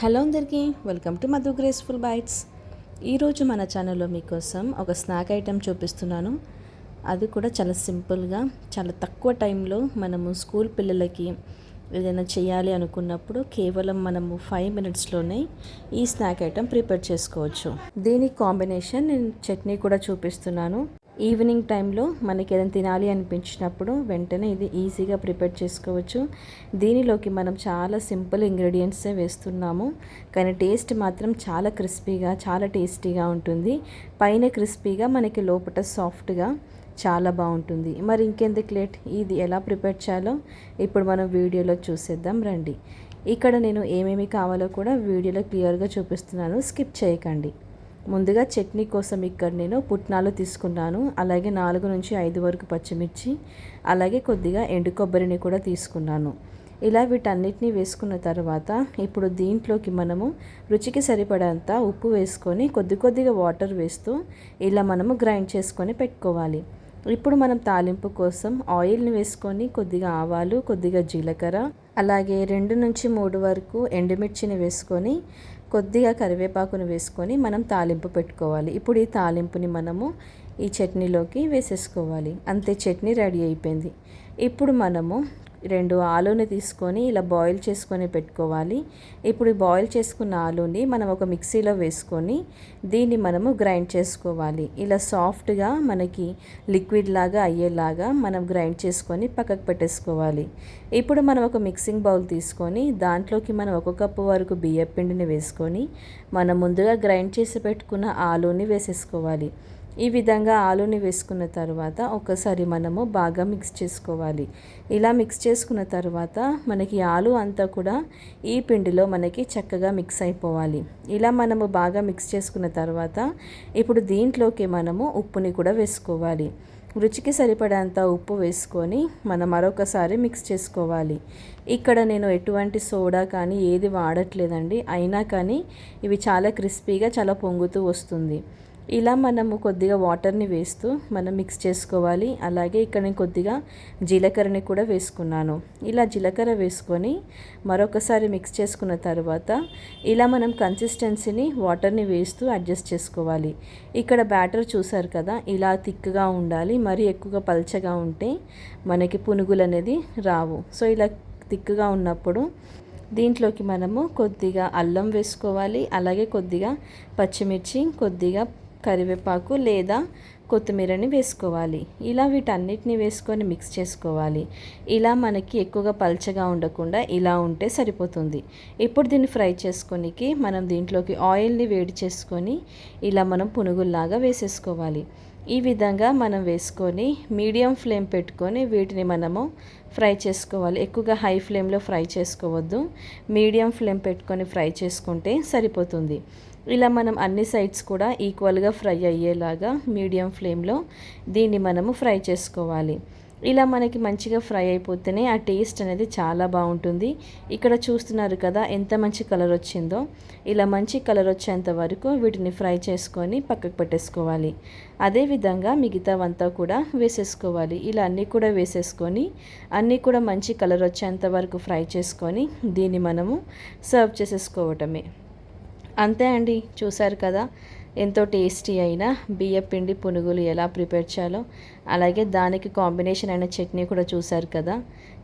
Hello అందరికీ, welcome to Madhu graceful bytes. ఈరోజు మన ఛానల్లో మీకోసం ఒక స్నాక్ ఐటెం చూపిస్తున్నాను. అది కూడా చాలా సింపుల్గా, చాలా తక్కువ టైంలో మనము స్కూల్ పిల్లలకి ఏదైనా చేయాలి అనుకున్నప్పుడు కేవలం మనము 5 మినిట్స్లోనే ఈ స్నాక్ ఐటెం ప్రిపేర్ చేసుకోవచ్చు. దీనికి కాంబినేషన్ నేను చట్నీ కూడా చూపిస్తున్నాను. ఈవినింగ్ టైంలో మనకి ఏదైనా తినాలి అనిపించినప్పుడు వెంటనే ఇది ఈజీగా ప్రిపేర్ చేసుకోవచ్చు. దీనిలోకి మనం చాలా సింపుల్ ఇంగ్రీడియంట్సే వేస్తున్నాము, కానీ టేస్ట్ మాత్రం చాలా క్రిస్పీగా, చాలా టేస్టీగా ఉంటుంది. పైన క్రిస్పీగా, మనకి లోపల సాఫ్ట్గా చాలా బాగుంటుంది. మరి ఇంకెందుకు లేట్, ఇది ఎలా ప్రిపేర్ చేయాలో ఇప్పుడు మనం వీడియోలో చూసేద్దాం రండి. ఇక్కడ నేను ఏమేమి కావాలో కూడా వీడియోలో క్లియర్గా చూపిస్తున్నాను, స్కిప్ చేయకండి. ముందుగా చట్నీ కోసం ఇక్కడ నేను పుట్నాలు తీసుకున్నాను, అలాగే 4 నుంచి 5 వరకు పచ్చిమిర్చి, అలాగే కొద్దిగా ఎండు కొబ్బరిని కూడా తీసుకున్నాను. ఇలా వీటన్నిటిని వేసుకున్న తర్వాత ఇప్పుడు దీంట్లోకి మనము రుచికి సరిపడంత ఉప్పు వేసుకొని కొద్దిగా వాటర్ వేస్తూ ఇలా మనము గ్రైండ్ చేసుకొని పెట్టుకోవాలి. ఇప్పుడు మనం తాలింపు కోసం ఆయిల్ని వేసుకొని కొద్దిగా ఆవాలు, కొద్దిగా జీలకర్ర, అలాగే 2 నుంచి 3 వరకు ఎండుమిర్చిని వేసుకొని కొద్దిగా కరివేపాకును వేసుకొని మనం తాలింపు పెట్టుకోవాలి. ఇప్పుడు ఈ తాలింపుని మనము ఈ చట్నీలోకి వేసేసుకోవాలి. అంతే, చట్నీ రెడీ అయిపోయింది. ఇప్పుడు మనము 2 ఆలూని తీసుకొని ఇలా బాయిల్ చేసుకొని పెట్టుకోవాలి. ఇప్పుడు ఈ బాయిల్ చేసుకున్న ఆలూని మనం ఒక మిక్సీలో వేసుకొని దీన్ని మనము గ్రైండ్ చేసుకోవాలి. ఇలా సాఫ్ట్గా మనకి లిక్విడ్ లాగా అయ్యేలాగా మనం గ్రైండ్ చేసుకొని పక్కకు పెట్టేసుకోవాలి. ఇప్పుడు మనం ఒక మిక్సింగ్ బౌల్ తీసుకొని దాంట్లోకి మనం 1 కప్పు వరకు బియ్యం పిండిని వేసుకొని మనం ముందుగా గ్రైండ్ చేసి పెట్టుకున్న ఆలూని వేసేసుకోవాలి. ఈ విధంగా ఆలూని వేసుకున్న తర్వాత ఒకసారి మనము బాగా మిక్స్ చేసుకోవాలి. ఇలా మిక్స్ చేసుకున్న తర్వాత మనకి ఆలు అంతా కూడా ఈ పిండిలో మనకి చక్కగా మిక్స్ అయిపోవాలి. ఇలా మనము బాగా మిక్స్ చేసుకున్న తర్వాత ఇప్పుడు దీంట్లోకి మనము ఉప్పుని కూడా వేసుకోవాలి. రుచికి సరిపడేంత ఉప్పు వేసుకొని మనం మరొకసారి మిక్స్ చేసుకోవాలి. ఇక్కడ నేను ఎటువంటి సోడా కానీ ఏది వాడట్లేదండి, అయినా కానీ ఇవి చాలా క్రిస్పీగా, చాలా పొంగుతూ వస్తుంది. ఇలా మనము కొద్దిగా వాటర్ని వేస్తూ మనం మిక్స్ చేసుకోవాలి. అలాగే ఇక్కడ నేను కొద్దిగా జీలకర్రని కూడా వేసుకున్నాను. ఇలా జీలకర్ర వేసుకొని మరొకసారి మిక్స్ చేసుకున్న తర్వాత ఇలా మనం కన్సిస్టెన్సీని వాటర్ని వేస్తూ అడ్జస్ట్ చేసుకోవాలి. ఇక్కడ బ్యాటర్ చూసారు కదా, ఇలా థిక్గా ఉండాలి. మరీ ఎక్కువగా పల్చగా ఉంటే మనకి పునుగులు అనేది రావు. సో ఇలా థిక్గా ఉన్నప్పుడు దీంట్లోకి మనము కొద్దిగా అల్లం వేసుకోవాలి, అలాగే కొద్దిగా పచ్చిమిర్చి, కొద్దిగా కరివేపాకు లేదా కొత్తిమీరని వేసుకోవాలి. ఇలా వీటన్నిటిని వేసుకొని మిక్స్ చేసుకోవాలి. ఇలా మనకి ఎక్కువగా పల్చగా ఉండకుండా ఇలా ఉంటే సరిపోతుంది. ఇప్పుడు దీన్ని ఫ్రై చేసుకోనికి మనం దీంట్లోకి ఆయిల్ని వేడి చేసుకొని ఇలా మనం పునుగుల్లాగా వేసేసుకోవాలి. ఈ విధంగా మనం వేసుకొని మీడియం ఫ్లేమ్ పెట్టుకొని వీటిని మనము ఫ్రై చేసుకోవాలి. ఎక్కువగా హై ఫ్లేమ్లో ఫ్రై చేసుకోవద్దు, మీడియం ఫ్లేమ్ పెట్టుకొని ఫ్రై చేసుకుంటే సరిపోతుంది. ఇలా మనం అన్ని సైడ్స్ కూడా ఈక్వల్గా ఫ్రై అయ్యేలాగా మీడియం ఫ్లేమ్లో దీన్ని మనము ఫ్రై చేసుకోవాలి. ఇలా మనకి మంచిగా ఫ్రై అయిపోతేనే ఆ టేస్ట్ అనేది చాలా బాగుంటుంది. ఇక్కడ చూస్తున్నారు కదా ఎంత మంచి కలర్ వచ్చిందో. ఇలా మంచి కలర్ వచ్చేంత వరకు వీటిని ఫ్రై చేసుకొని పక్కకు పెట్టేసుకోవాలి. అదేవిధంగా మిగతావంతా కూడా వేసేసుకోవాలి. ఇలా అన్నీ కూడా వేసేసుకొని అన్నీ కూడా మంచి కలర్ వచ్చేంత వరకు ఫ్రై చేసుకొని దీన్ని మనము సర్వ్ చేసేసుకోవటమే. అంతే అండి, చూసారు కదా ఎంతో టేస్టీ అయిన బియ్యపిండి పునుగులు ఎలా ప్రిపేర్ చేయాలో, అలాగే దానికి కాంబినేషన్ అయిన చట్నీ కూడా చూసారు కదా,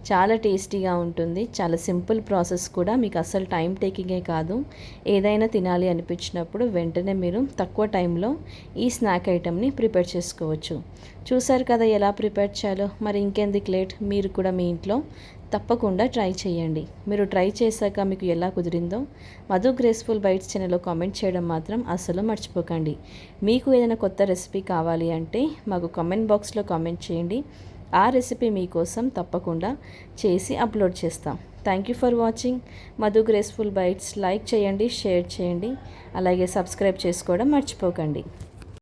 చాలా టేస్టీగా ఉంటుంది. చాలా సింపుల్ ప్రాసెస్ కూడా, మీకు అసలు టైం టేకింగే కాదు. ఏదైనా తినాలి అనిపించినప్పుడు వెంటనే మీరు తక్కువ టైంలో ఈ స్నాక్ ఐటెంని ప్రిపేర్ చేసుకోవచ్చు. చూసారు కదా ఎలా ప్రిపేర్ చేయాలో. మరి ఇంకెందుకు లేట్, మీరు కూడా మీ ఇంట్లో తప్పకుండా ట్రై చేయండి. మీరు ట్రై చేశాక మీకు ఎలా కుదిరిందో మధు గ్రేస్ఫుల్ బైట్స్ ఛానల్లో కామెంట్ చేయడం మాత్రం అస్సలు మర్చిపోకండి. మీకు ఏదైనా కొత్త రెసిపీ కావాలి అంటే మాకు కామెంట్ బాక్స్లో కామెంట్ చేయండి. ఆ రెసిపీ మీకోసం తప్పకుండా చేసి అప్లోడ్ చేస్తాం. Thank you for watching Madhu graceful bytes. Like చేయండి, షేర్ చేయండి, అలాగే సబ్స్క్రైబ్ చేసుకోవడం మర్చిపోకండి.